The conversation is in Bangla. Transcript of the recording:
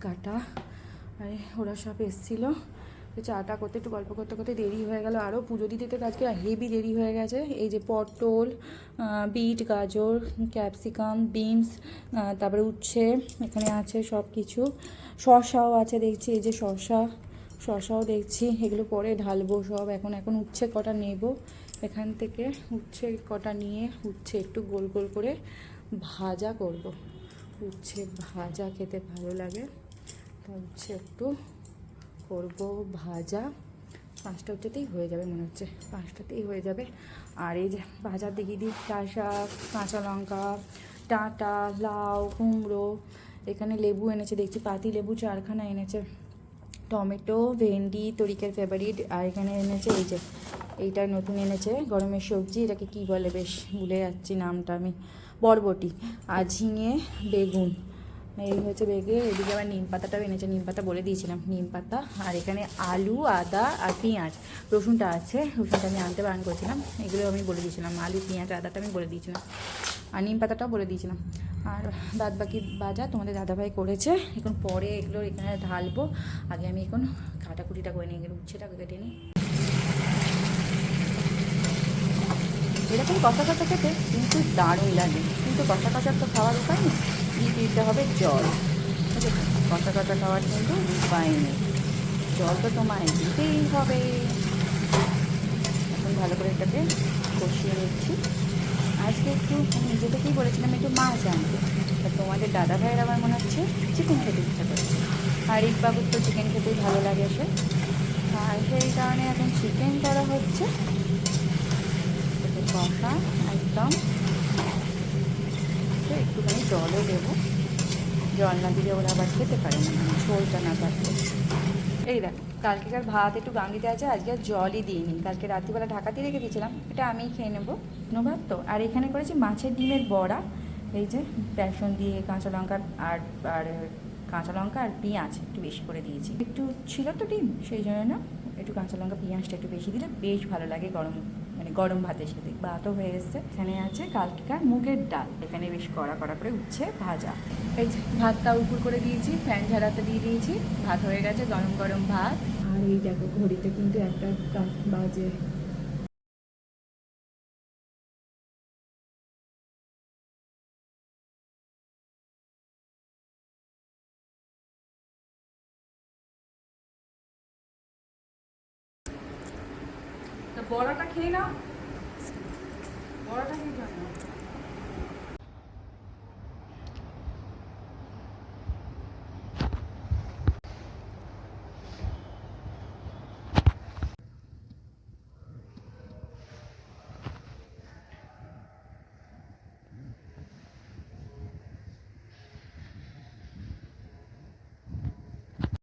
কাটা। আর ওরা সব এসেছিলো, চাটা করতে একটু গল্প করতে করতে দেরি হয়ে গেল। আরও পুজো দিতে তো আজকে হেভি দেরি হয়ে গেছে। এই যে পটল, বিট, গাজর, ক্যাপসিকাম, বিনস, তারপরে উচ্ছে এখানে আছে সব কিছু। শসাও আছে দেখছি, এই যে শসাও দেখছি। এগুলো পরে ঢালবো সব। এখন উচ্ছে কটা নেব এখান থেকে। উচ্ছে কটা নিয়ে উচ্ছে একটু গোল গোল করে ভাজা করব। উচ্ছে ভাজা খেতে ভালো লাগে, তো উচ্ছে একটু করব ভাজা। 5টা উচ্চতেই হয়ে যাবে মনে হচ্ছে, 5টাতেই হয়ে যাবে। আর এই যে ভাজার দিকে দিই শাক, কাঁচা লঙ্কা, ডাঁটা, লাউ, কুমড়ো, এখানে লেবু এনেছে দেখছি, পাতি লেবু 4খানা এনেছে, টমেটো, ভেন্ডি তরিকের ফেভারিট। আর এখানে এনেছে এই যে এইটা নতুন এনেছে গরমের সবজি, এটাকে কি বলে বেশ ভুলে যাচ্ছি নামটা আমি, বরবটি। আর ঝিঙে, বেগুন, এই হচ্ছে বেগুন। এদিকে আবার নিম পাতাটাও এনেছে, নিম পাতা বলে দিয়েছিলাম, নিম পাতা। আর এখানে আলু, আদা আর পেঁয়াজ, রসুনটা আছে, রসুনটা আমি আনতে বারণ করেছিলাম, এগুলো আমি বলে দিয়েছিলাম। আলু, পেঁয়াজ, আদাটা আমি বলে দিয়েছিলাম, আর নিম পাতাটাও বলে দিয়েছিলাম। আর বাদ বাকি বাজা তোমাদের দাদাভাই করেছে। এখন পরে এগুলো এখানে ঢালবো। আগে আমি এখন কাটাকুটিটা করে নিয়ে গেলে উচ্ছেটা কেটে নিই। এরকম কষা কষা খেতে কিন্তু দারুণ লাগে, কিন্তু কষা কষার তো খাওয়ার উপায় নেই, দিয়ে দিতে হবে জল। ঠিক আছে, কষা কষা খাওয়ার কিন্তু উপায় নেই, জল তো তোমায় দিতেই হবে। এখন ভালো করে এটাকে কষিয়ে নিচ্ছি। আজকে একটু নিজে থেকেই বলেছিলাম একটু মাছ আনতে, তা তোমাদের দাদা ভাইয়ের আমার মনে হচ্ছে চিকেন খেতে ইচ্ছা করছে। আর বাবুর তো চিকেন খেতেই ভালো লাগে সে, আর সেই কারণে এখন চিকেন করা হচ্ছে। কষা একদম, তো একটুখানি জলও দেবো, জল না দিলে ওরা আবার খেতে পারে না, ঝোলটা না থাকলে। এই দেখো কালকেকার ভাত একটু গাঙ্গিতে আছে, আজকে আর জলই দিইনি, কালকে রাত্রিবেলা ঢাকাতে রেখে দিয়েছিলাম, এটা আমিই খেয়ে নেবো ভাত তো। আর এখানে করেছি মাছের ডিমের বড়া, এই যে বেসন দিয়ে কাঁচা লঙ্কা আর আর কাঁচা লঙ্কা আর পেঁয়াজ একটু বেশি করে দিয়েছি, একটু ছিল তো ডিম সেই জন্য না, একটু কাঁচা লঙ্কা পেঁয়াজটা একটু বেশি দিলে বেশ ভালো লাগে গরম, মানে গরম ভাতের সাথে। ভাতও হয়ে এসছে। এখানে আছে কালকেকার মুগের ডাল, এখানে বেশ কড়া কড়া করে উচ্ছে ভাজা। এই যে ভাতটা উপর করে দিয়েছি, ফ্যান ঝাড়াতে দিয়ে দিয়েছি, ভাত হয়ে গেছে, গরম গরম ভাত। আর এই দেখো ঘড়িতে কিন্তু 1টা বাজে। তো বড়াটা খেয়ে নাও, বড়াটা খেয়ে যাও না।